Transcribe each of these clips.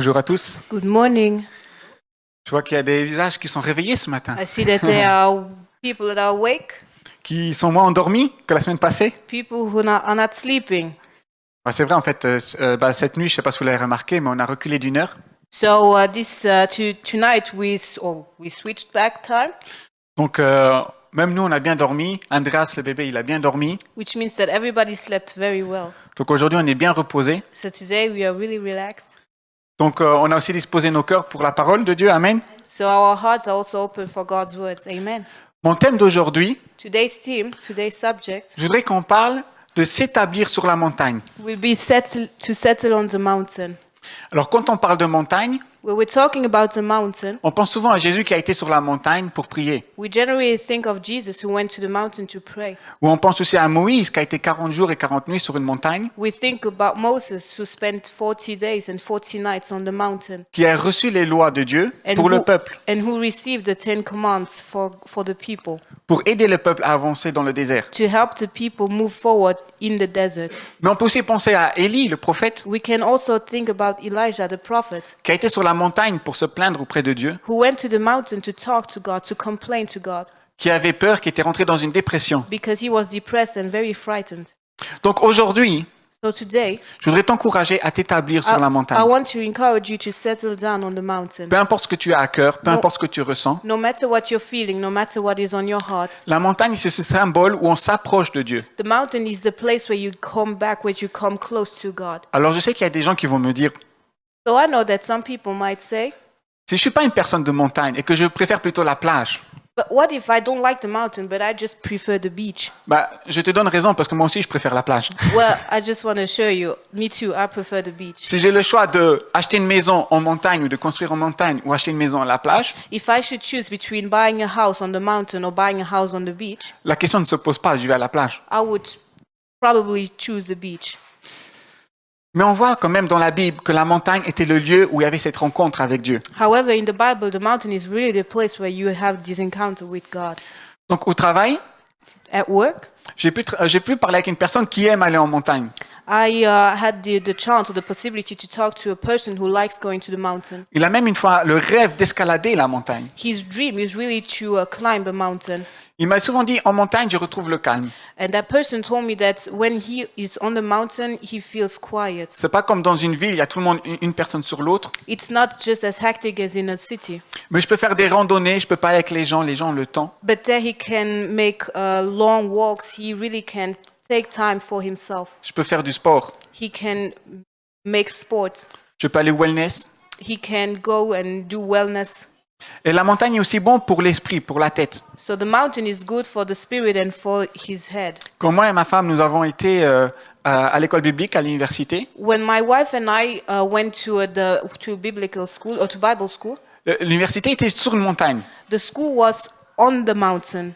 Bonjour à tous. Good morning. Je vois qu'il y a des visages qui sont réveillés ce matin, I see that there are people that are awake, qui sont moins endormis que la semaine passée. people who are not sleeping. C'est vrai, en fait, cette nuit, je ne sais pas si vous l'avez remarqué, mais on a reculé d'une heure. So tonight we switched back time, Donc, même nous, on a bien dormi. Andreas, le bébé, il a bien dormi. which means that everybody slept very well. Donc, aujourd'hui, on est bien reposé. So today we are really relaxed. Donc, on a aussi disposé nos cœurs pour la parole de Dieu. Amen. So our hearts are also open for God's words. Amen. Mon thème d'aujourd'hui, Today's subject, je voudrais qu'on parle de s'établir sur la montagne. will be to settle on the mountain. Alors, quand on parle de montagne, When we're talking about the mountain, on pense souvent à Jésus qui a été sur la montagne pour prier. we generally think of Jesus who went to the mountain to pray. Ou on pense aussi à Moïse qui a été 40 jours et 40 nuits sur une montagne, We think about Moses who spent 40 days and 40 nights on the mountain qui a reçu les lois de Dieu pour le peuple, and who received the 10 commands for the people pour aider le peuple à avancer dans le désert. to help the people move forward in the desert. Mais on peut aussi penser à Élie, le prophète, We can also think about Elijah the prophet qui a été sur la montagne pour se plaindre auprès de Dieu, who went to the mountain to talk to God, to complain to God qui avait peur, qui était rentré dans une dépression. because he was depressed and very frightened. Donc aujourd'hui, So today, je voudrais t'encourager à t'établir sur la I montagne. want to encourage you to settle down on the mountain. Peu importe ce que tu as à cœur, peu importe ce que tu ressens, No matter what you're feeling, no matter what is on your heart, la montagne, c'est ce symbole où on s'approche de Dieu. the mountain is the place where you come back, where you come close to God. Alors je sais qu'il y a des gens qui vont me dire, So I know that some people might say, si je suis pas une personne de montagne et que je préfère plutôt la plage, but what if I don't like the mountain, but I just prefer the beach? je te donne raison parce que moi aussi je préfère la plage. Well, I just want to show you, me too, I prefer the beach. Si j'ai le choix de acheter une maison en montagne ou de construire en montagne ou acheter une maison à la plage, If I should choose between buying a house on the mountain or buying a house on the beach, la question ne se pose pas, je vais à la plage. I would probably choose the beach. Mais on voit quand même dans la Bible que la montagne était le lieu où il y avait cette rencontre avec Dieu. However, in the Bible, the mountain is really the place where you have this encounter with God. Donc au travail, At work, j'ai pu parler avec une personne qui aime aller en montagne. I had the chance or the possibility to talk to a person who likes going to the mountain. Il a même une fois le rêve d'escalader la montagne. His dream is really to climb a mountain. Il m'a souvent dit, en montagne, je retrouve le calme. And that person told me that when he is on the mountain, he feels quiet. C'est pas comme dans une ville, il y a tout le monde, une personne sur l'autre. It's not just as hectic as in a city, Mais je peux faire des randonnées, je peux parler avec les gens ont le temps. but there he can make long walks. He really can take time for himself. Je peux faire du sport. He can make sport. Je peux aller au wellness. He can go and do wellness. Et la montagne est aussi bon pour l'esprit, pour la tête. So the mountain is good for the spirit and for his head. Quand moi et ma femme, nous avons été à l'école biblique, à l'université, When my wife and I went to biblical school or to Bible school, l'université était sur une montagne. the school was on the mountain.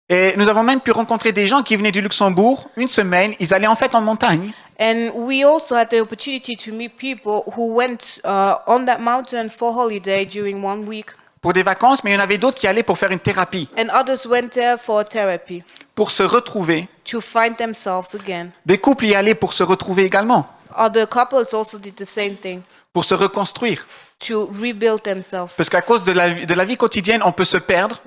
Et nous avons même pu rencontrer des gens qui venaient du Luxembourg, une semaine, ils allaient en fait en montagne. And we also had the opportunity to meet people who went on that mountain for holiday during 1 week, Pour des vacances, mais il y en avait d'autres qui allaient pour faire une thérapie, and others went there for therapy pour se retrouver. to find themselves again. Des couples y allaient pour se retrouver également, Other couples also did the same thing, pour se reconstruire. to rebuild themselves. Parce qu'à cause de la vie quotidienne, on peut se perdre.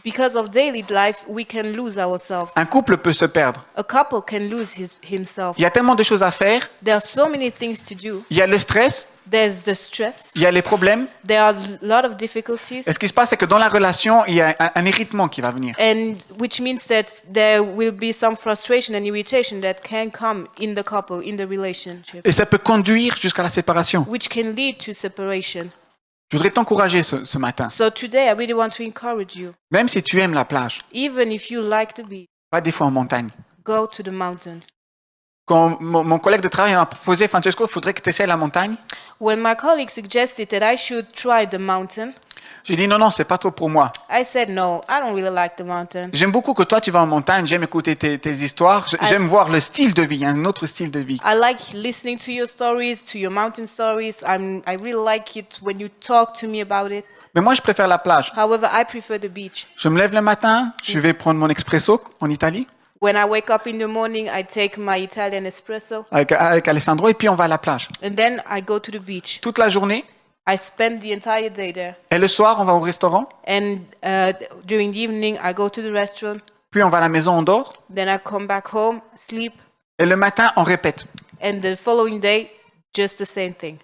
Because of daily life, we can lose ourselves. Un couple peut se perdre. A couple can lose himself. Il y a tellement de choses à faire. There are so many things to do. Il y a le stress, There's the stress. il y a les problèmes. There are a lot of difficulties. Et ce qui se passe, c'est que dans la relation, il y a un irritement qui va venir. And which means that there will be some frustration and irritation that can come in the couple, in the relationship, Et ça peut conduire jusqu'à la séparation. which can lead to separation. Je voudrais t'encourager ce matin. So today I really want to encourage you, Même si tu aimes la plage, even if you like the beach, pas des fois en montagne. go to the mountain. Quand mon collègue de travail m'a proposé, Francesco, il faudrait que tu essaies la montagne. When my colleague suggested that I should try the mountain, J'ai dit non, c'est pas trop pour moi. I said no, I don't really like the mountain. J'aime beaucoup que toi tu vas en montagne, j'aime écouter tes histoires, j'aime voir le style de vie, un autre style de vie. I like listening to your stories, to your mountain stories. I really like it when you talk to me about it. Mais moi je préfère la plage. However, I prefer the beach. Je me lève le matin, je vais prendre mon expresso en Italie. When I wake up in the morning, I take my Italian espresso, avec Alessandro et puis on va à la plage. and then I go to the beach. Toute la journée. I spend the entire day there. Et le soir, on va au restaurant. And during the evening, I go to the restaurant. Puis on va à la maison, on dort. Then I come back home, sleep, Et le matin, on répète. and the following day, just the same thing.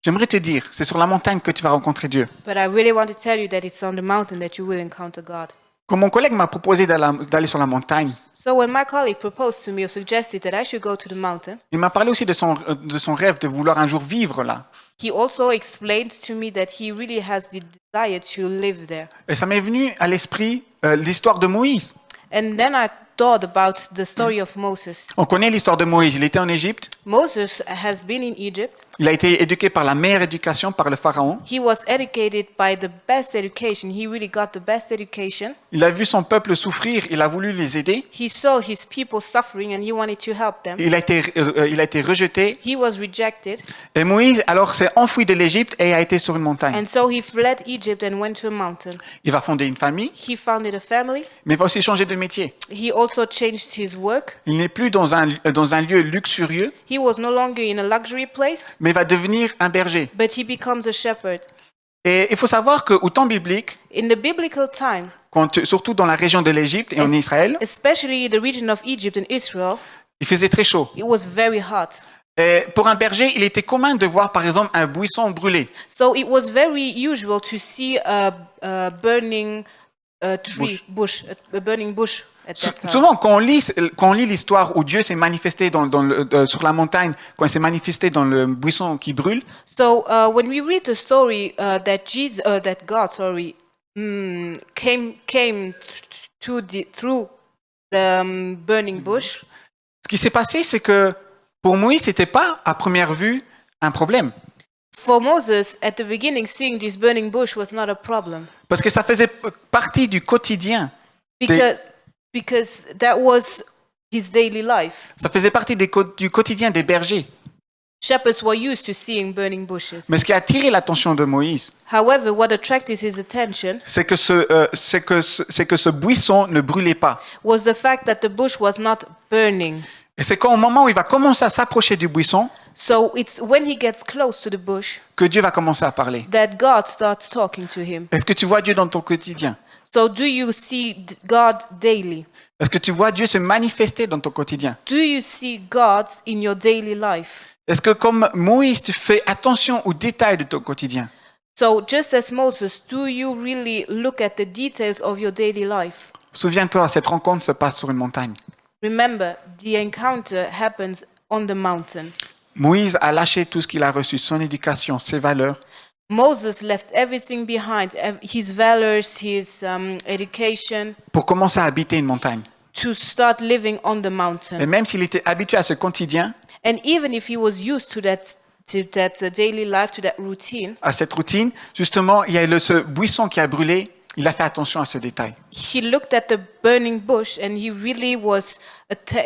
J'aimerais te dire, c'est sur la montagne que tu vas rencontrer Dieu. But I really want to tell you that it's on the mountain that you will encounter God. Quand mon collègue m'a proposé d'aller sur la montagne, So when my colleague proposed to me or suggested that I should go to the mountain, il m'a parlé aussi de son rêve de vouloir un jour vivre là. he also explained to me that he really has the desire to live there. Et ça m'est venu à l'esprit l'histoire de Moïse. And then I thought about the story of Moses. On connaît l'histoire de Moïse. Il était en Égypte. Moses has been in Egypt. Il a été éduqué par la meilleure éducation par le pharaon. He was educated by the best education. He really got the best education. Il a vu son peuple souffrir. Il a voulu les aider. He saw his people suffering and he wanted to help them. Il a été rejeté. He was rejected. Et Moïse, alors, s'est enfoui de l'Égypte et a été sur une montagne. And so he fled Egypt and went to a mountain. Il va fonder une famille, He founded a family. mais il va aussi changer de métier. He also changed his work. Il n'est plus dans un lieu luxurieux, He was no longer in a luxury place, mais va devenir un berger. but he becomes a shepherd. Et il faut savoir qu'au temps biblique, In the biblical time, surtout dans la région de l'Égypte et en Israël, especially in the region of Egypt and Israel, il faisait très chaud. it was very hot. Et pour un berger, il était commun de voir par exemple un buisson brûlé. So it was very usual to see a burning bush at that time. Souvent, quand on lit l'histoire où Dieu s'est manifesté sur la montagne, quand il s'est manifesté dans le buisson qui brûle, So when we read the story that God, came through the burning bush, ce qui s'est passé, c'est que pour Moïse, c'était pas à première vue un problème, for Moses at the beginning, seeing this burning bush was not a problem parce que ça faisait partie du quotidien. because that was his daily life. Ça faisait partie du quotidien des bergers. Shepherds were used to seeing burning bushes. Mais ce qui a attiré l'attention de Moïse, However, what attracted his attention c'est que ce buisson ne brûlait pas. was the fact that the bush was not burning. Et c'est au moment où il va commencer à s'approcher du buisson So it's when he gets close to the bush que Dieu va commencer à parler. that God starts talking to him. Est-ce que tu vois Dieu dans ton quotidien? So do you see God daily? Est-ce que tu vois Dieu se manifester dans ton quotidien? Do you see God in your daily life? Est-ce que comme Moïse, tu fais attention aux détails de ton quotidien? So just as Moses, do you really look at the details of your daily life? Souviens-toi, cette rencontre se passe sur une montagne. Remember, the encounter happens on the mountain. Moïse a lâché tout ce qu'il a reçu, son éducation, ses valeurs, Moses left everything behind, his values, his education, pour commencer à habiter une montagne. to start living on the Et mountain. même s'il était habitué à ce quotidien, And even if he was used to that daily life, to that routine, à cette routine, justement, il y a ce buisson qui a brûlé, il a fait attention à ce détail. he looked at the burning bush and he really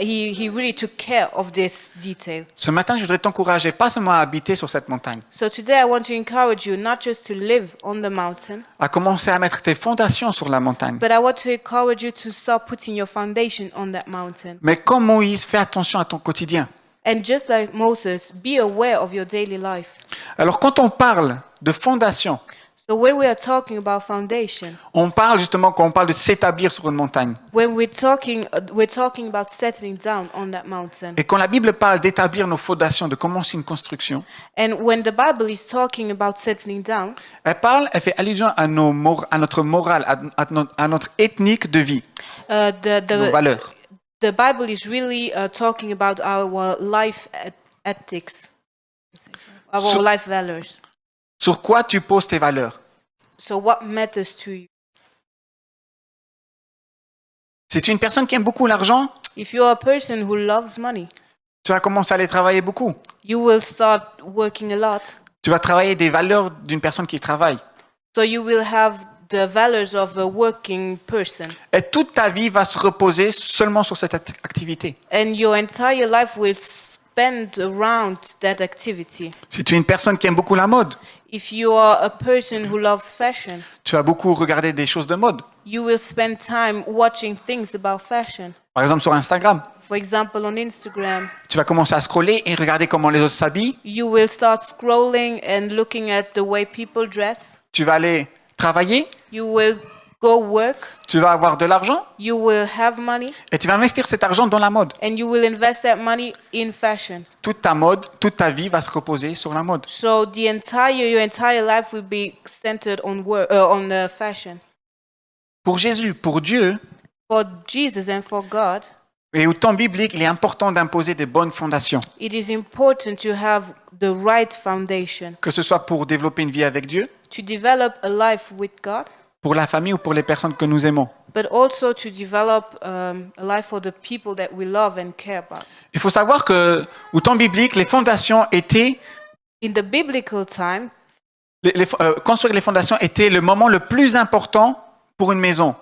he really took care of this detail. Ce matin, je voudrais t'encourager, pas seulement à habiter sur cette montagne, So today I want to encourage you not just to live on the mountain, à commencer à mettre tes fondations sur la montagne. but I want to encourage you to start putting your foundation on that mountain. Mais comme Moïse, fais attention à ton quotidien. And just like Moses, be aware of your daily life. Alors, quand on parle de fondation, So when we are talking about foundation, on parle justement, quand on parle de s'établir sur une montagne. when we're talking about settling down on that mountain. Et quand la Bible parle d'établir nos fondations, de commencer une construction, And when the Bible is talking about settling down, elle fait allusion à notre morale, à notre ethnique de vie, nos valeurs. the Bible is really talking about our life ethics, our life values. Sur quoi tu poses tes valeurs? So what matters to you? Si tu es une personne qui aime beaucoup l'argent, If you're a person who loves money, tu vas commencer à aller travailler beaucoup. you will start working a lot. Tu vas travailler des valeurs d'une personne qui travaille. So you will have the values of a working person. Et toute ta vie va se reposer seulement sur cette activité. And your entire life will spend around that activity. Si tu es une personne qui aime beaucoup la mode, If you are a person who loves fashion, tu vas beaucoup regarder des choses de mode. you will spend time watching things about fashion. Par exemple, sur Instagram, For example, on Instagram, tu vas commencer à scroller et regarder comment les autres s'habillent. you will start scrolling and looking at the way people dress. Tu vas aller travailler, You will go work. tu vas avoir de l'argent You will have money, et tu vas investir cet argent dans la mode. and you will invest that money in fashion. Toute ta mode, toute ta vie va se reposer sur la mode. So your entire life will be centered on fashion. Pour Jésus, pour Dieu, For Jesus and for God, et au temps biblique, il est important d'imposer des bonnes fondations, it is important to have the right foundation que ce soit pour développer une vie avec Dieu, to develop a life with God, pour la famille ou pour les personnes que nous aimons. but also to develop a life for the people that we love and care about. Il faut savoir que au temps biblique, les fondations étaient In the biblical time, construire les fondations était le moment le plus important pour une maison.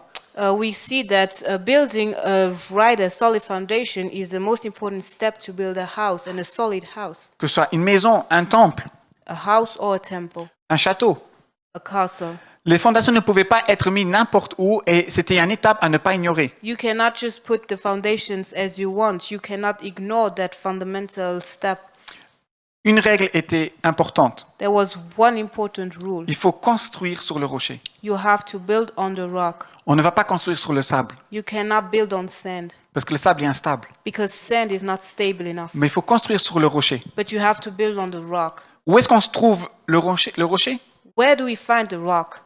we see that building a solid foundation is the most important step to build a house, and a solid house, Que ce soit une maison, un temple, a house or a temple, un château. a castle. Les fondations ne pouvaient pas être mises n'importe où et c'était une étape à ne pas ignorer. You cannot just put the foundations as you want. You cannot ignore that fundamental step. Une règle était importante. There was one important rule. Il faut construire sur le rocher. You have to build on the rock. On ne va pas construire sur le sable You cannot build on sand parce que le sable est instable. because sand is not stable enough. Mais il faut construire sur le rocher. But you have to build on the rock. Où est-ce qu'on se trouve le rocher? Le rocher? Where do we find the rock?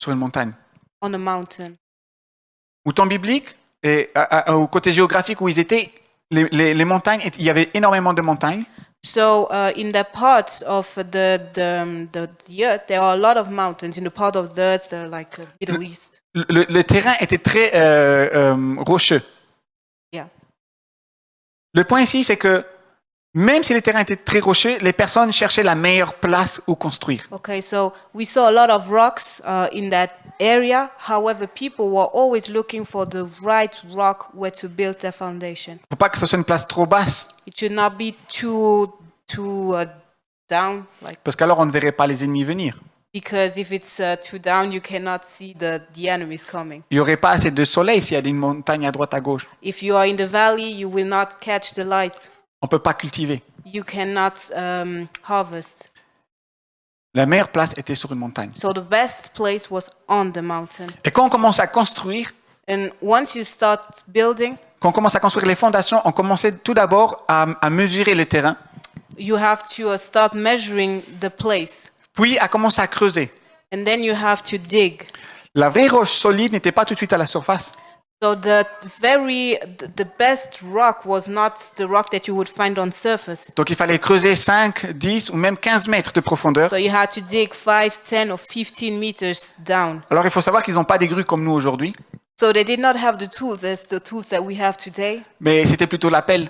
Sur une montagne. On a mountain. Au temps biblique, et au côté géographique où ils étaient, les montagnes, il y avait énormément de montagnes. So in the parts of the earth, there are a lot of mountains. In the part of the earth, like Middle East. Le terrain était très rocheux. Yeah. Le point ici, c'est que même si le terrain était très rocheux, les personnes cherchaient la meilleure place où construire. Okay, so we saw a lot of rocks in that area. However, people were always looking for the right rock where to build their foundation. Il ne faut pas que ce soit une place trop basse, It should not be too down, like, parce qu'alors on ne verrait pas les ennemis venir. because if it's too down, you cannot see the enemies coming. Il n'y aurait pas assez de soleil s'il y a une montagne à droite, à gauche. If you are in the valley, you will not catch the light. On ne peut pas cultiver. You cannot harvest. La meilleure place était sur une montagne. So the best place was on the mountain. Et quand on commence à construire, And once you start building, quand on commence à construire les fondations, on commençait tout d'abord à mesurer le terrain, you have to start measuring the place. puis à commencer à creuser. And then you have to dig. La vraie roche solide n'était pas tout de suite à la surface. So the best rock was not the rock that you would find on surface. Donc il fallait creuser 5, 10 ou même 15 mètres de profondeur. So you had to dig 5, 10 or 15 meters down. Alors il faut savoir qu'ils n'ont pas des grues comme nous aujourd'hui, So they did not have the tools as the tools that we have today, mais c'était plutôt la pelle,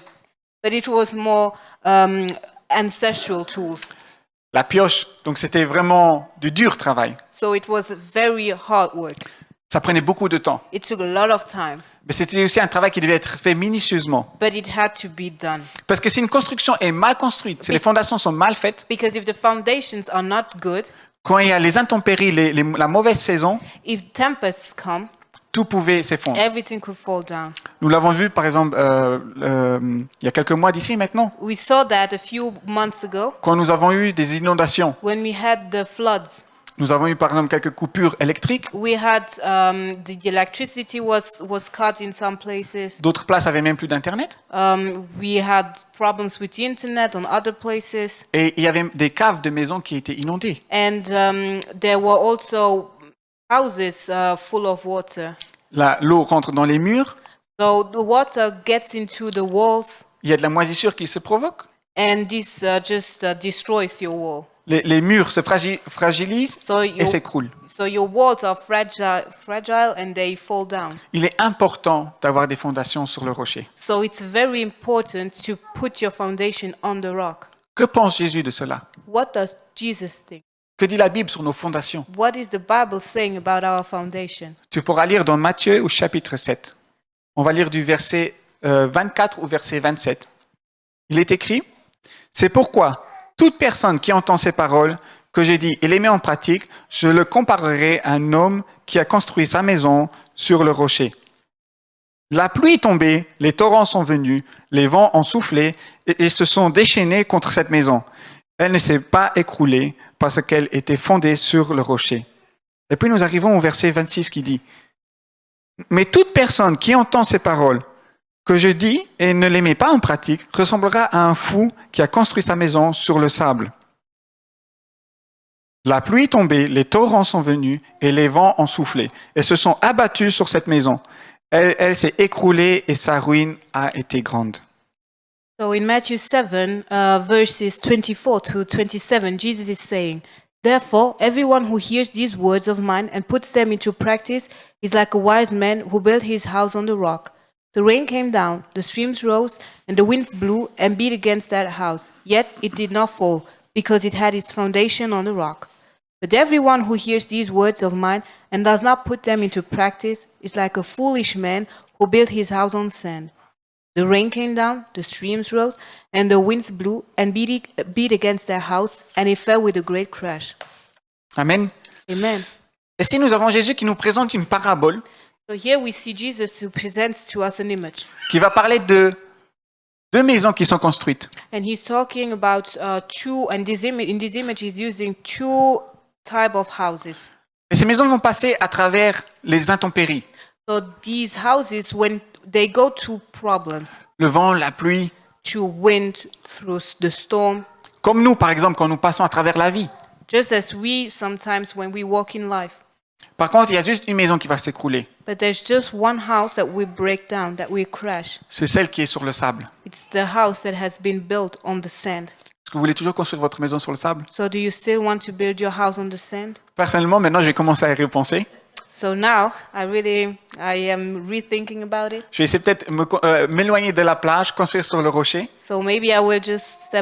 but it was more ancestral tools. la pioche. Donc c'était vraiment du dur travail. So it was very hard work. Ça prenait beaucoup de temps. It took a lot of time, Mais c'était aussi un travail qui devait être fait minutieusement. but it had to be done. Parce que si une construction est mal construite, si les fondations sont mal faites, Because if the foundations are not good, quand il y a les intempéries, la mauvaise saison, if tempests come, tout pouvait s'effondrer. everything could fall down. Nous l'avons vu, par exemple, il y a quelques mois d'ici maintenant, We saw that a few months ago quand nous avons eu des inondations. when we had the floods. Nous avons eu, par exemple, quelques coupures électriques. We had the electricity was cut in some places. D'autres places avaient même plus d'Internet. We had problems with the internet on other places, Et il y avait des caves de maisons qui étaient inondées. and there were also houses full of water. L'eau rentre dans les murs. So the water gets into the walls, Il y a de la moisissure qui se provoque. and this just destroys your wall. Les murs se fragilisent So et s'écroulent. your walls are fragile and they fall down. Il est important d'avoir des fondations sur le rocher. So it's very important to put your foundation on the rock. Que pense Jésus de cela? What does Jesus think? Que dit la Bible sur nos fondations? What is the Bible saying about our foundation? Tu pourras lire dans Matthieu au chapitre 7. On va lire du verset 24 au verset 27. Il est écrit, « C'est pourquoi toute personne qui entend ces paroles que j'ai dit et les met en pratique, je le comparerai à un homme qui a construit sa maison sur le rocher. La pluie est tombée, les torrents sont venus, les vents ont soufflé et se sont déchaînés contre cette maison. Elle ne s'est pas écroulée parce qu'elle était fondée sur le rocher. Et puis nous arrivons au verset 26 qui dit « Mais toute personne qui entend ces paroles que je dis et ne les met pas en pratique ressemblera à un fou qui a construit sa maison sur le sable. La pluie est tombée, les torrents sont venus et les vents ont soufflé et se sont abattus sur cette maison. Elle s'est écroulée et sa ruine a été grande. » So in Matthew 7, verses 24 to 27, Jesus is saying, "Therefore, everyone who hears these words of mine and puts them into practice is like a wise man who built his house on the rock. The rain came down, the streams rose, and the winds blew and beat against that house. Yet it did not fall, because it had its foundation on the rock. But everyone who hears these words of mine and does not put them into practice is like a foolish man who built his house on sand. The rain came down, the streams rose, and the winds blew and beat against their house, and it fell with a great crash." Amen. Amen. Ici, nous avons Jésus qui nous présente une parabole So here we see Jesus who presents to us an image. qui va parler de deux maisons qui sont construites. And he's talking about two, and in this image he's using two type of houses. Et ces maisons vont passer à travers les intempéries. So these houses, when they go through problems, Le vent, la pluie. through wind, through the storm, Comme nous, par exemple, quand nous passons à travers la vie. just as we sometimes when we walk in life. Par contre, il y a juste une maison qui va s'écrouler. But there's just one house that we break down, that we crash. C'est celle qui est sur le sable. It's the house that has been built on the sand. Est-ce que vous voulez toujours construire votre maison sur le sable? So do you still want to build your house on the sand? Personnellement, maintenant, j'ai commencé à y repenser. So now I am rethinking about it. Je vais essayer peut-être m'éloigner de la plage, construire sur le rocher. So maybe I will just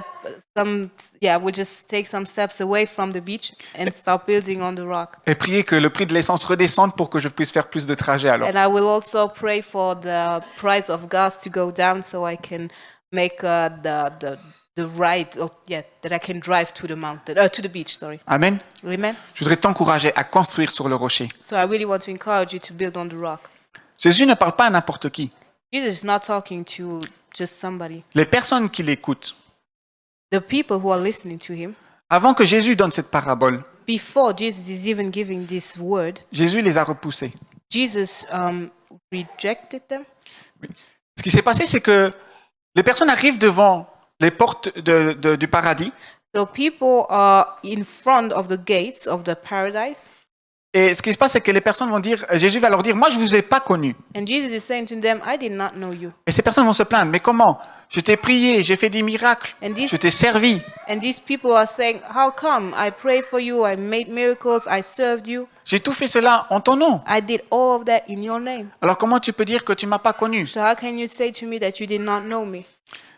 we'll just take some steps away from the beach and start building on the rock. Et prier que le prix de l'essence redescende pour que je puisse faire plus de trajets alors. And I will also pray for the price of gas to go down so I can make the ride, that I can drive to the mountain, to the beach, sorry. Amen. Amen. Je voudrais t'encourager à construire sur le rocher. So I really want to encourage you to build on the rock. Jésus ne parle pas à n'importe qui. Jesus is not talking to just somebody. Les personnes qui l'écoutent. The people who are listening to him, Avant que Jésus donne cette parabole, before Jesus is even giving this word, Jésus les a repoussés. Jesus rejected them. Ce qui s'est passé, c'est que les personnes arrivent devant les portes du paradis. So people are in front of the gates of the paradise. Et ce qui se passe, c'est que les personnes vont dire, Jésus va leur dire, moi je vous ai pas connu. And Jesus is saying to them, I did not know you. Et ces personnes vont se plaindre, mais comment? Je t'ai prié, j'ai fait des miracles, And je t'ai servi. these people are saying, how come? I prayed for you, I made miracles, I served you. J'ai tout fait cela en ton nom. I did all of that in your name. Alors comment tu peux dire que tu m'as pas connu? So how can you say to me that you did not know me?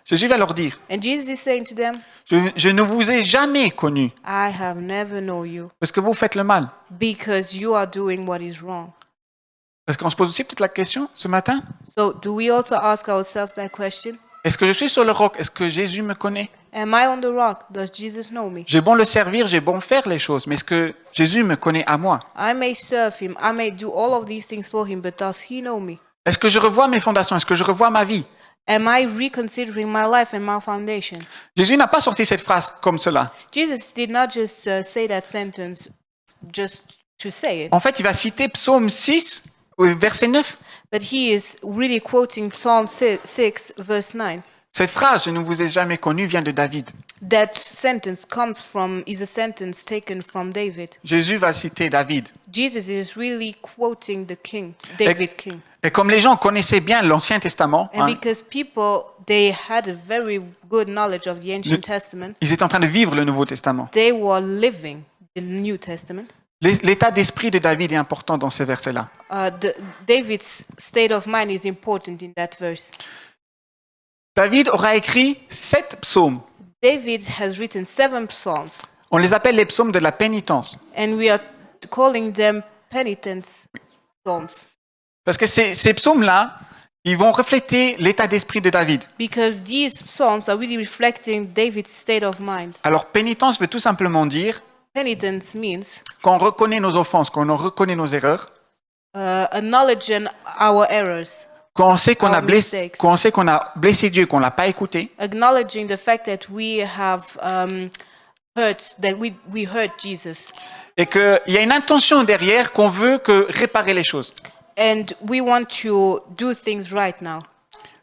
Jésus va leur dire, And Jesus is saying to them, je ne vous ai jamais connu I have never known you parce que vous faites le mal. because you are doing what is wrong. Parce qu'on se pose aussi peut-être la question ce matin, So do we also ask ourselves that question? est-ce que je suis sur le roc? Est-ce que Jésus me connaît? Am I on the rock? Does Jesus know me? J'ai bon le servir, j'ai bon faire les choses, mais est-ce que Jésus me connaît à moi? I may serve him, I may do all of these things for him, but does he know me? Est-ce que je revois mes fondations? Est-ce que je revois ma vie? Am I reconsidering my life and my foundations? Jésus n'a pas sorti cette phrase comme cela. Jesus did not just say that sentence just to say it, En fait, il va citer Psaume 6, verset 9. but he is really quoting Psalm 6, verse 9. Cette phrase, je ne vous ai jamais connu, vient de David. That sentence is a sentence taken from David. Jésus va citer David. Jesus is really quoting the king, David king. Et comme les gens connaissaient bien l'Ancien Testament, And because people, they had a very good knowledge of the Ancient Testament, ils étaient en train de vivre le Nouveau Testament. they were living the New Testament. L'état d'esprit de David est important dans ces versets-là. David's state of mind is important in that verse. David aura écrit 7 psaumes. David has written 7 psalms, On les appelle les psaumes de la pénitence. and we are calling them penitence psalms Parce que ces psaumes-là, ils vont refléter l'état d'esprit de David. because these psalms are really reflecting David's state of mind. Alors, pénitence veut tout simplement dire Penitence means qu'on reconnaît nos offenses, qu'on reconnaît nos erreurs, acknowledging our errors, quand on sait our mistakes. quand on sait qu'on a blessé Dieu, qu'on l'a pas écouté, Acknowledging the fact that we have hurt, that we hurt Jesus. et qu'il y a une intention derrière qu'on veut que réparer les choses. And we want to do things right now.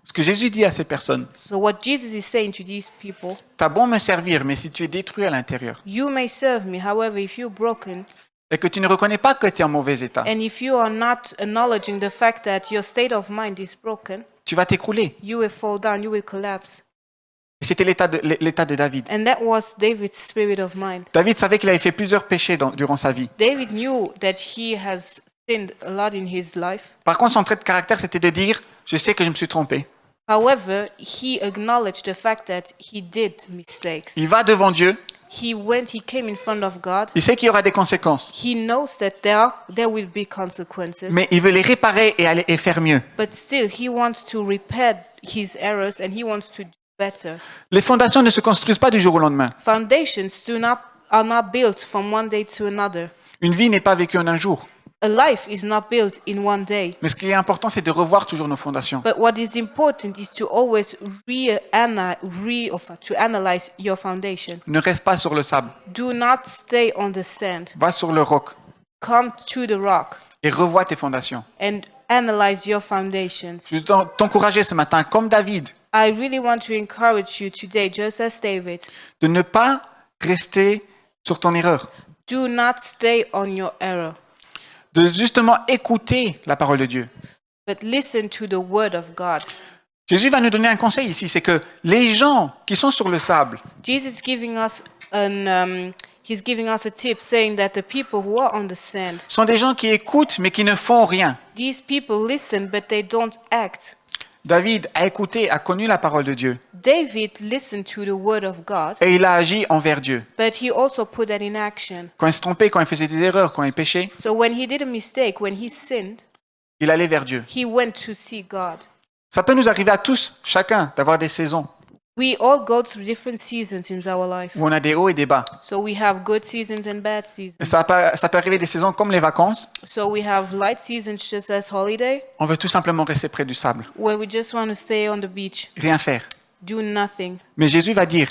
Ce que Jésus dit à ces personnes, So what Jesus is saying to these people, t'as beau me servir, mais si tu es détruit à l'intérieur, you may serve me, however, if you're broken, et que tu ne reconnais pas que tu es en mauvais état, and if you are not acknowledging the fact that your state of mind is broken, tu vas t'écrouler. you will fall down, you will collapse. Et c'était l'état de David. And that was David's spirit of mind. David savait qu'il avait fait plusieurs péchés durant sa vie. David knew that he has sinned a lot in his life. Par contre, son trait de caractère, c'était de dire, je sais que je me suis trompé. However, he acknowledged the fact that he did mistakes. Il va devant Dieu, He came in front of God. il sait qu'il y aura des conséquences, He knows that there will be consequences. mais il veut les réparer et faire mieux. But still, he wants to repair his errors and he wants to do better. Les fondations ne se construisent pas du jour au lendemain. Foundations are not built from one day to another. Une vie n'est pas vécue en un jour. A life is not built in one day. Mais ce qui est important, c'est de revoir toujours nos fondations. But what is important is to always to analyze your foundation. Ne reste pas sur le sable. Do not stay on the sand. Va sur le roc Come to the rock et revois tes fondations. and analyze your foundations. Je veux t'encourager ce matin, comme David, I really want to encourage you today, just as David, de ne pas rester sur ton erreur. do not stay on your error, De justement écouter la parole de Dieu. but listen to the word of God. Jésus va nous donner un conseil ici, c'est que les gens qui sont sur le sable, Jesus is giving us he's giving us a tip saying that the people who are on the sand, sont des gens qui écoutent mais qui ne font rien. these people listen but they don't act. David a écouté, a connu la parole de Dieu David listened to the word of God, et il a agi envers Dieu. but he also put that in action. Quand il se trompait, quand il faisait des erreurs, quand il péchait, So when he did a mistake, when he sinned, il allait vers Dieu. he went to see God. Ça peut nous arriver à tous, chacun, d'avoir des saisons We all go through different seasons in our life. où on a des hauts et des bas. So we have good seasons and bad Et seasons. ça peut arriver des saisons comme les vacances. So we have light seasons just as holiday, On veut tout simplement rester près du sable, where we just want to stay on the beach, rien faire. do nothing. Mais Jésus va dire,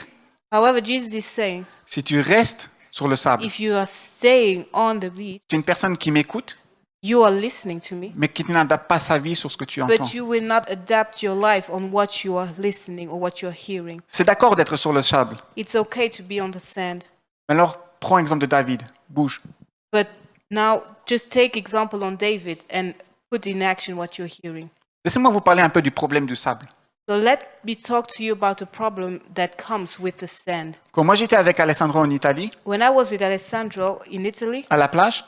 However, Jesus is saying, si tu restes sur le sable, if you are staying on the beach, tu es une personne qui m'écoute, you are listening to me, mais qui n'adapte pas sa vie sur ce que tu entends. but you will not adapt your life on what you are listening or what you are hearing. C'est d'accord d'être sur le sable. It's okay to be on the sand, Mais alors, prends l'exemple de David, bouge. but now just take example on David and put in action what you're hearing. Laissez-moi vous parler un peu du problème du sable. So let me talk to you about the problem that comes with the sand. Quand moi j'étais avec Alessandro en Italie, When I was with Alessandro in Italy, à la plage,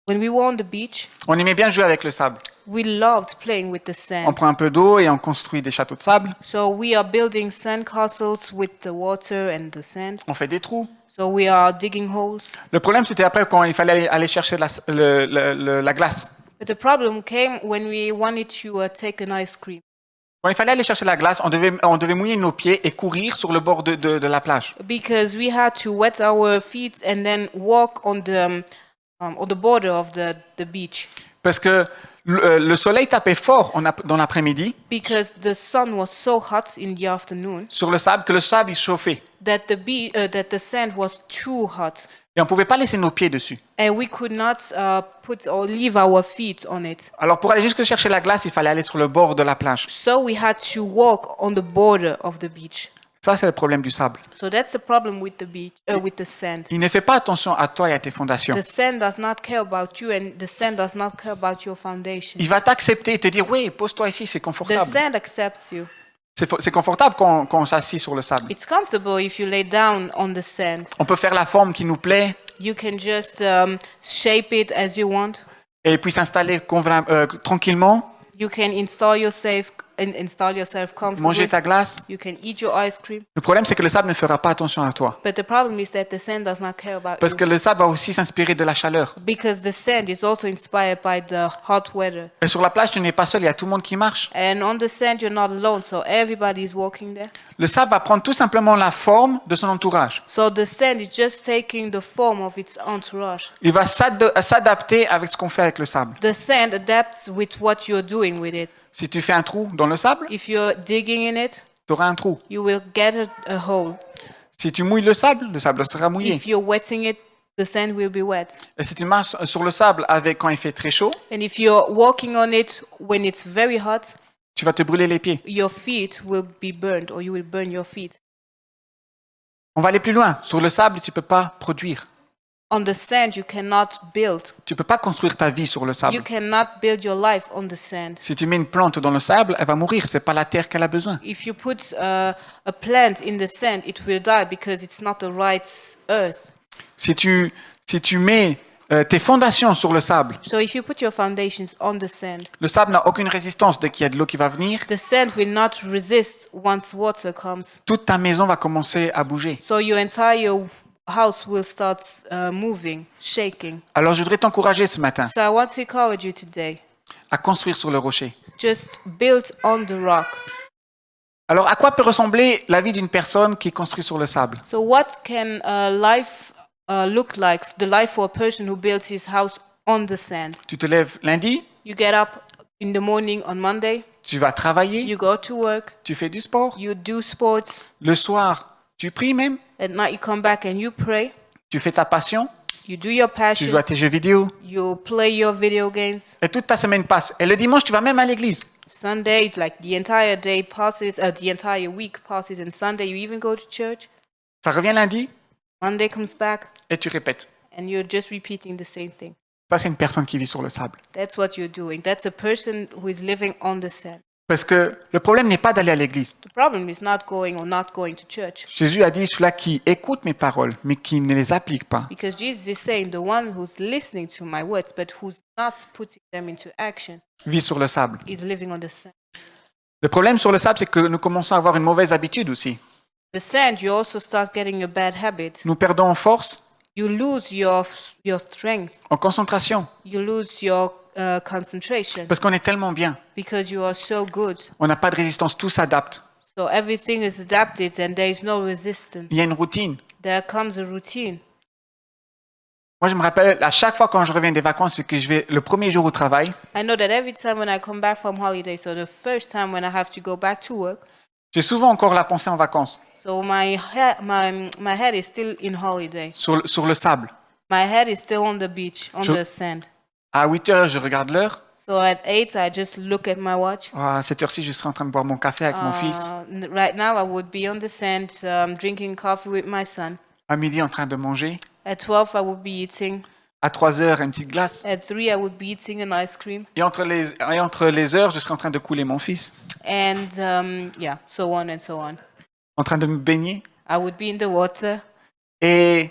when we were on the beach, on aimait bien jouer avec le sable. we loved playing with the On sand. prend un peu d'eau et on construit des châteaux de sable, So we are building sand castles with the water and the sand. on fait des trous. So we are digging holes. Le problème c'était après quand il fallait aller chercher la glace. But the problem came when we wanted to take an ice cream. Quand il fallait aller chercher la glace, on devait mouiller nos pieds et courir sur le bord de la plage. Because we had to wet our feet and then walk on the border of the beach. Parce que le soleil tapait fort dans l'après-midi Because the sun was so hot in the afternoon sur le sable que le sable il chauffait. that the sand was too hot. Et on ne pouvait pas laisser nos pieds dessus. And we could not put or leave our feet on it. Alors pour aller jusque chercher la glace, il fallait aller sur le bord de la plage. So we had to walk on the border of the beach. Ça, c'est le problème du sable. So that's the problem with the beach, with the sand. Il ne fait pas attention à toi et à tes fondations. The sand does not care about you, and the sand does not care about your foundation. Il va t'accepter et te dire, oui, pose-toi ici, c'est The confortable. sand accepts you. C'est confortable quand on s'assit sur le sable. It's comfortable if you lay down on the sand. On peut faire la forme qui nous plaît You can just shape it as you want. et puis s'installer tranquillement, You can install yourself comfortably. manger ta glace. You can eat your ice cream. Le problème, c'est que le sable ne fera pas attention à toi. But the problem is that the sand does not care about Parce you. que le sable va aussi s'inspirer de la chaleur. Because the sand is also inspired by the hot weather. Et sur la plage, tu n'es pas seul, il y a tout le monde qui marche. And on the sand, you're not alone, so everybody is walking there. Le sable va prendre tout simplement la forme de son entourage. So the sand is just taking the form of its entourage. Il va s'adapter avec ce qu'on fait avec le sable. The sand adapts with what you're doing with it. Si tu fais un trou dans le sable, If you're digging in it, tu auras un trou. you will get a hole. Si tu mouilles le sable sera mouillé. If you're wetting it, the sand will be wet. Et si tu marches sur le sable quand il fait très chaud, And if you're walking on it when it's very hot, tu vas te brûler les pieds. your feet will be burned, or you will burn your feet. On va aller plus loin. Sur le sable, tu ne peux pas produire. On the sand, you cannot build. Tu ne peux pas construire ta vie sur le You sable. cannot build your life on the sand. Si tu mets une plante dans le sable, elle va mourir. C'est pas la terre qu'elle a besoin. If you put a plant in the sand, it will die because it's not the right earth. Si tu mets tes fondations sur le sable, So if you put your foundations on the sand, le sable n'a aucune résistance dès qu'il y a de l'eau qui va venir. the sand will not resist once water comes. Toute ta maison va commencer à bouger. So your entire house will start moving, shaking. Alors je voudrais t'encourager ce matin So I want to encourage you today. à construire sur le rocher. Just build on the rock. Alors à quoi peut ressembler la vie d'une personne qui construit sur le sable? So what can life look like, the life for a person who builds his house on the sand? Tu te lèves lundi, You get up in the morning on Monday, tu vas travailler, you go to work, tu fais du sport. you do sports, Le soir, tu pries même, at night you come back and you pray, tu fais ta passion, you do your tu passion, joues à tes jeux vidéo. you play your video games. Et toute ta semaine passe. Et le dimanche, tu vas même à l'église. Sunday, like the entire day passes, the entire week passes, and Sunday you even go to church. Ça revient lundi Monday comes back, et tu répètes. and you're just repeating the same thing. Ça, c'est une personne qui vit sur le sable. That's what you're doing. That's a person who is living on the sand. Parce que le problème n'est pas d'aller à l'église. The problem is not going or not going to church. Jésus a dit, celui-là qui écoute mes paroles, mais qui ne les applique pas, Because Jesus is saying the one who's listening to my words but who's not putting them into action vit sur le sable. is living on the sand. Le problème sur le sable, c'est que nous commençons à avoir une mauvaise habitude aussi. The sand, you also start getting a bad habit. Nous perdons en force, You lose your strength. en concentration, You lose your concentration parce qu'on est tellement bien. because you are so good. On n'a pas de résistance, tout s'adapte. So everything is adapted and there is no resistance. Il y a une routine. There comes a routine. Moi, je me rappelle, à chaque fois quand je reviens des vacances et que je vais le premier jour au travail, I know that every time when I come back from holiday, so the first time when I have to go back to work, j'ai souvent encore la pensée en vacances, so my head is still in holiday. sur le sable. My head is still on the beach, on Je- the sand. À 8 heures, je regarde l'heure. So at 8, I just look at my watch. À cette heure-ci, je serai en train de boire mon café avec mon fils. Right now, I would be on the sand drinking coffee with my son. À midi, en train de manger. At 12, I would be eating. À 3 heures, une petite glace. At 3, I would be eating an ice cream. Et entre les heures, je serai en train de couler mon fils, And yeah, so on and so on. en train de me baigner. I would be in the water. Et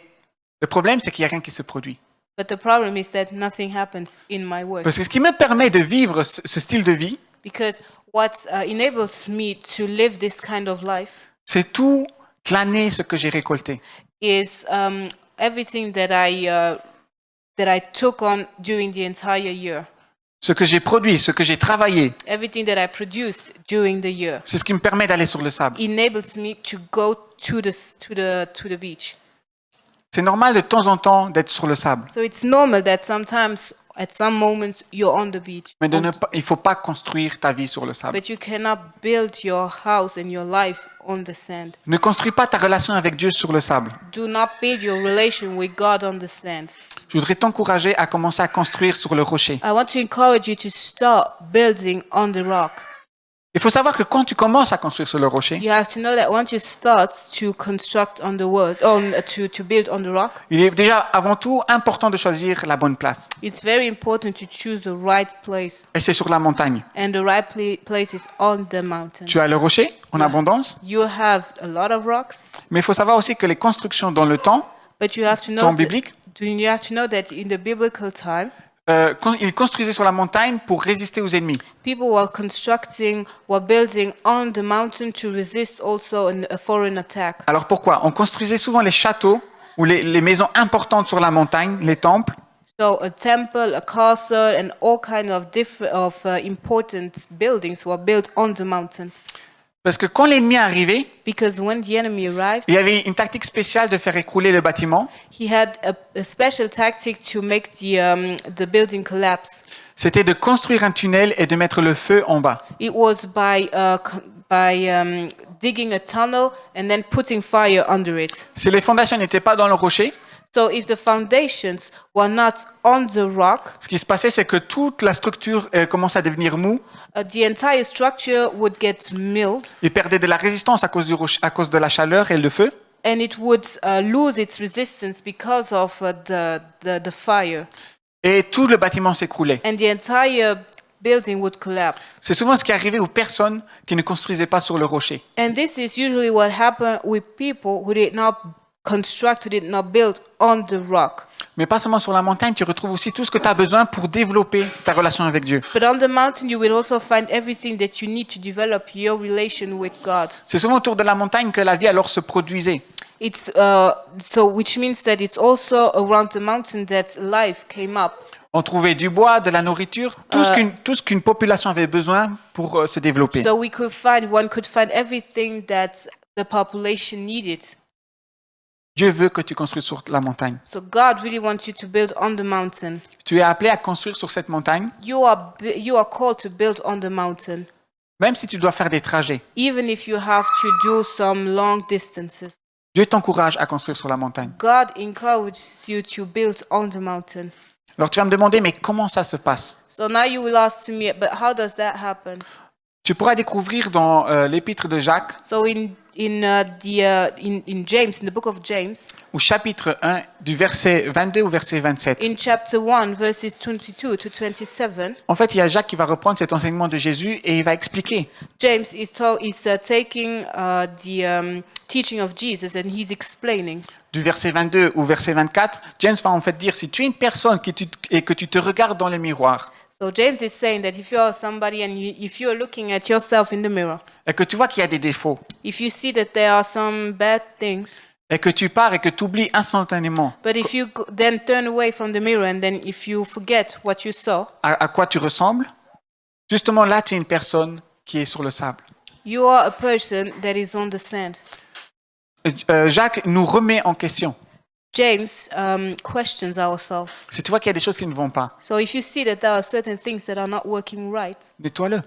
le problème, c'est qu'il n'y a rien qui se produit. But the problem is that nothing happens in my work. Parce que ce qui me permet de vivre ce style de vie, Because what enables me to live this kind of life c'est toute l'année ce que j'ai récolté. is everything that I took on during the entire year. Ce que j'ai produit, ce que j'ai travaillé, Everything that I produced during the year c'est ce qui me permet d'aller sur le sable. enables me to go to the beach. C'est normal de temps en temps d'être sur le sable. So it's normal that sometimes, at some moments, you're on the beach. Mais il ne faut pas construire ta vie sur le sable. But you cannot build your house and your life on the sand. Ne construis pas ta relation avec Dieu sur le sable. Do not build your relation with God on the sand. Je voudrais t'encourager à commencer à construire sur le rocher. I want to encourage you to start building on the rock. Il faut savoir que quand tu commences à construire sur le rocher, You have to know that once you start to construct on the wood, to build on the rock, il est déjà avant tout important de choisir la bonne place. it's very important to choose the right place. Et c'est sur la montagne. And the right place is on the mountain. Tu as le rocher en abondance, You have a lot of rocks, mais il faut savoir aussi que les constructions dans le temps but you have to know Temps biblique. you have to know that in the biblical time, ils construisaient sur la montagne pour résister aux ennemis. people were building on the mountain to resist also a foreign attack. Alors pourquoi? On construisait souvent les châteaux ou les maisons importantes sur la montagne, les temples, So a temple, a castle, and all kind of important buildings were built on the mountain. parce que quand l'ennemi arrivait, Because when the enemy arrived, il y avait une tactique spéciale de faire écrouler le bâtiment. he had a special tactic to make the building collapse. c'était de construire un tunnel et de mettre le feu en bas. It was by digging a tunnel and then putting fire under it. Si les fondations n'étaient pas dans le rocher, So if the foundations were not on the rock, ce qui se passait, c'est que toute la structure commençait à devenir mou. the entire structure would get milled Il perdait de la résistance à cause du rocher, à cause de la chaleur et le feu. and it would lose its resistance because of the fire. Et tout le bâtiment s'écroulait. And the entire building would collapse. C'est souvent ce qui arrivait aux personnes qui ne construisaient pas sur le rocher. And this is usually what happened with people who did not construct, who did not build on the rock. Mais pas seulement sur la montagne, tu retrouves aussi tout ce que tu as besoin pour développer ta relation avec Dieu. But on the mountain, you will also find everything that you need to develop your relation with God. C'est souvent autour de la montagne que la vie alors se produisait. It's which means that it's also around the mountain that life came up. On trouvait du bois, de la nourriture, tout ce qu'une population avait besoin pour se développer. So one could find everything that the population needed. Dieu veut que tu construises sur la montagne. So God really wants you to build on the mountain. Tu es appelé à construire sur cette montagne, You are called to build on the mountain, même si tu dois faire des trajets. even if you have to do some long distances. Dieu t'encourage à construire sur la montagne. God encourages you to build on the mountain. Alors tu vas me demander, mais comment ça se passe? So now you will ask me, but how does that happen? Tu pourras découvrir dans l'épître de Jacques, So in James, in the book of James, au chapitre 1, du verset 22 au verset 27. in chapter 1, verses 22 to 27, En fait, il y a Jacques qui va reprendre cet enseignement de Jésus et il va expliquer. James is taking the teaching of Jesus and he's explaining. Du verset 22 au verset 24, James va en fait dire, si tu es une personne et que tu te regardes dans le miroir So James is saying that if you are somebody and if you are looking at yourself in the mirror, et que tu vois qu'il y a des défauts if you see that there are some bad things, et que tu pars et que tu oublies instantanément but if you then turn away from the mirror and then if you forget what you saw, à quoi tu ressembles, justement là, tu es une personne qui est sur le sable. you are a person that is on the sand. Jacques nous remet en question. James questions ourselves. Si tu vois qu'il y a des choses qui ne vont pas, So if you see that there are certain things that are not working right, nettoie-le.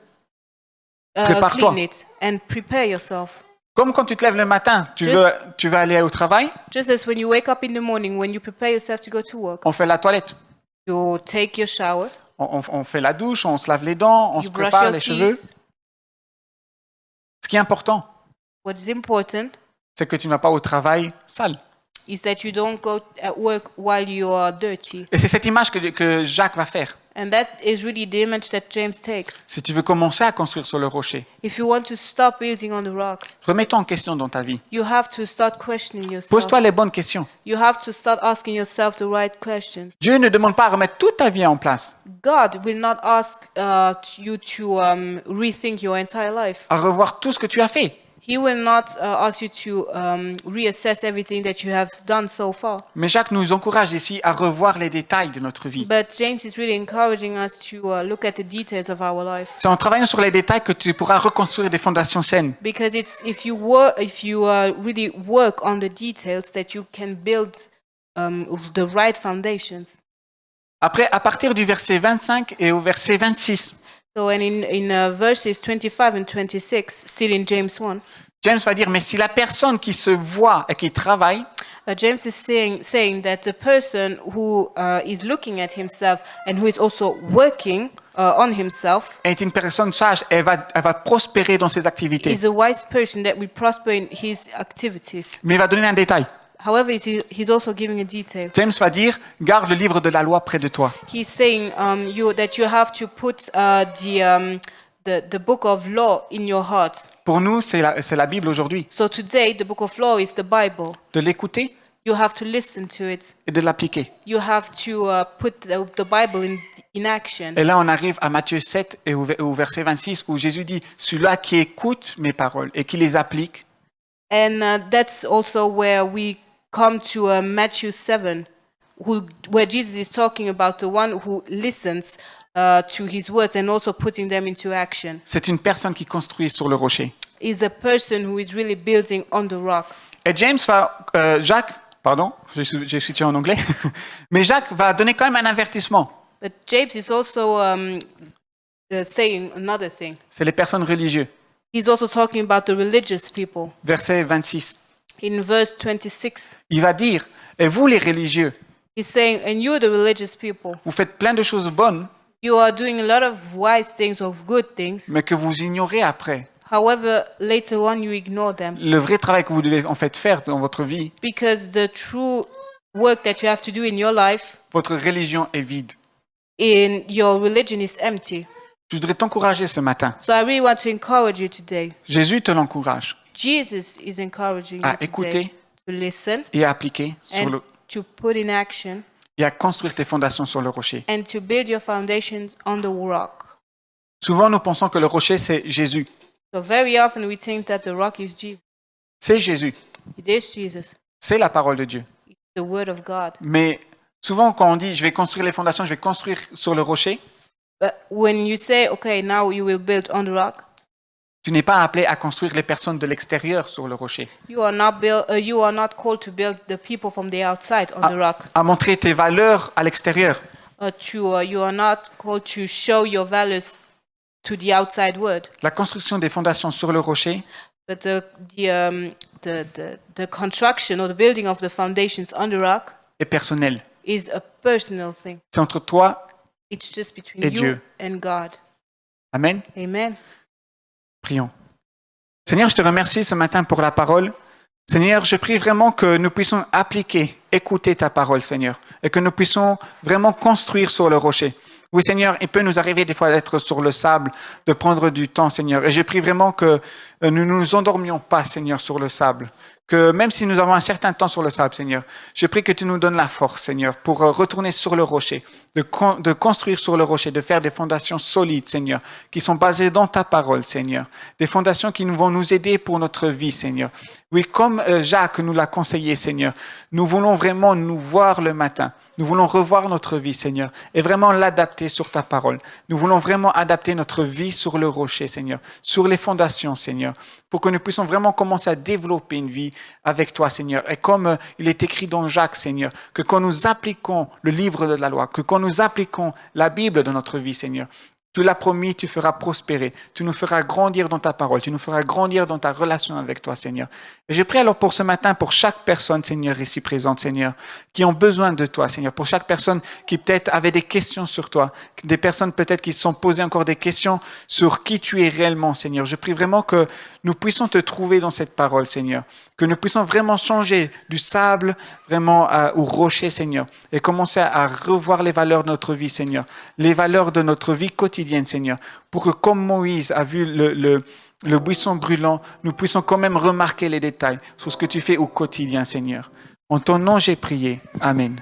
Prépare-toi. clean it and prepare yourself. Comme quand tu te lèves le matin, tu veux aller au travail, Just as when you wake up in the morning, when you prepare yourself to go to work, on fait la toilette, you take your shower, on fait la douche, on se lave les dents, on se you brush prépare your les cheveux. teeth. Ce qui est important, What is important c'est que tu ne vas pas au travail sale. is that you don't go at work while you are dirty. Et c'est cette image que Jacques va faire. And that is really the image that James takes. Si tu veux commencer à construire sur le rocher, If you want to stop building on the rock, remets-toi en question dans ta vie. you have to start questioning yourself. Pose-toi les bonnes questions. You have to start asking yourself the right questions. Dieu ne demande pas à remettre toute ta vie en place, God will not ask you to rethink your entire life. à revoir tout ce que tu as fait. He will not ask you to reassess everything that you have done so far. Mais Jacques nous encourage ici à revoir les détails de notre vie. But James is really encouraging us to look at the details of our life. C'est en travaillant sur les détails que tu pourras reconstruire des fondations saines. Because it's if you really work on the details that you can build the right foundations. Après, à partir du verset 25 et au verset 26, So and in verses 25 and 26, still in James 1, James va dire, mais si la personne qui se voit et qui travaille James is saying that the person who is looking at himself and who is also working on himself est une personne sage, elle va prospérer dans ses activités. is a wise person that will prosper in his activities. Mais il va donner un détail. However, he's also giving a detail. James va dire, garde le livre de la loi près de toi. He's saying that you have to put the book of law in your heart. Pour nous, c'est la Bible aujourd'hui. So today, the book of law is the Bible. De l'écouter You have to listen to it. et de l'appliquer. You have to put the Bible in action. Et là, on arrive à Matthieu 7 et au verset 26 où Jésus dit, celui-là qui écoute mes paroles et qui les applique, And that's also where we come to Matthew 7, where Jesus is talking about the one who listens to his words and also putting them into action. c'est une personne qui construit sur le rocher. Is a person who is really building on the rock. Et Jacques, pardon, je suis en anglais, mais Jacques va donner quand même un avertissement. But James is also saying another thing. C'est les personnes religieuses. He's also talking about the religious people. Verset 26. In verse 26, Il va dire, et vous les religieux, he's saying, and you, the religious people, vous faites plein de choses bonnes, you are doing a lot of wise things, of good things. mais que vous ignorez après. However, later on you ignore them Le vrai travail que vous devez en fait faire dans votre vie, because the true work that you have to do in your life, votre religion est vide. in your religion, is empty. Je voudrais t'encourager ce matin. So I really want to encourage you today. Jésus te l'encourage Jesus is encouraging à you today écouter to listen et à appliquer and to put in action et à construire tes fondations sur le rocher. and to build your foundations on the rock. Souvent, nous pensons que le rocher, c'est Jésus. So very often we think that the rock is Jesus. C'est Jésus. It is Jesus. C'est la parole de Dieu. It's the word of God. Mais souvent, quand on dit, je vais construire les fondations, je vais construire sur le rocher, But when you say, okay, now you will build on the rock, tu n'es pas appelé à construire les personnes de l'extérieur sur le rocher. you are not called to build the people from the outside on the rock. À montrer tes valeurs à l'extérieur. You are not called to show your values to the outside world. La construction des fondations sur le rocher, But the construction or the building of the foundations on the rock est personnelle. is a personal thing. C'est entre toi. It's just between Et you Dieu. and God. Amen. Amen. Prions. Seigneur, je te remercie ce matin pour la parole. Seigneur, je prie vraiment que nous puissions appliquer, écouter ta parole, Seigneur, et que nous puissions vraiment construire sur le rocher. Oui, Seigneur, il peut nous arriver des fois d'être sur le sable, de prendre du temps, Seigneur. Et je prie vraiment que nous ne nous endormions pas, Seigneur, sur le sable. Que même si nous avons un certain temps sur le sable, Seigneur, je prie que tu nous donnes la force, Seigneur, pour retourner sur le rocher, de construire sur le rocher, de faire des fondations solides, Seigneur, qui sont basées dans ta parole, Seigneur. Des fondations qui vont nous aider pour notre vie, Seigneur. Oui, comme Jacques nous l'a conseillé, Seigneur, nous voulons vraiment nous voir le matin. Nous voulons revoir notre vie, Seigneur, et vraiment l'adapter sur ta parole. Nous voulons vraiment adapter notre vie sur le rocher, Seigneur, sur les fondations, Seigneur, pour que nous puissions vraiment commencer à développer une vie avec toi, Seigneur. Et comme il est écrit dans Jacques, Seigneur, que quand nous appliquons le livre de la loi, que quand nous appliquons la Bible dans notre vie, Seigneur, tu l'as promis, tu feras prospérer, tu nous feras grandir dans ta parole, tu nous feras grandir dans ta relation avec toi, Seigneur. Et je prie alors pour ce matin, pour chaque personne, Seigneur, ici présente, Seigneur, qui ont besoin de toi, Seigneur, pour chaque personne qui peut-être avait des questions sur toi, des personnes peut-être qui se sont posées encore des questions sur qui tu es réellement, Seigneur. Je prie vraiment que nous puissions te trouver dans cette parole, Seigneur, que nous puissions vraiment changer du sable vraiment au rocher, Seigneur, et commencer à revoir les valeurs de notre vie, Seigneur, les valeurs de notre vie quotidienne, Seigneur, pour que comme Moïse a vu le buisson brûlant, nous puissions quand même remarquer les détails sur ce que tu fais au quotidien, Seigneur. En ton nom, j'ai prié. Amen.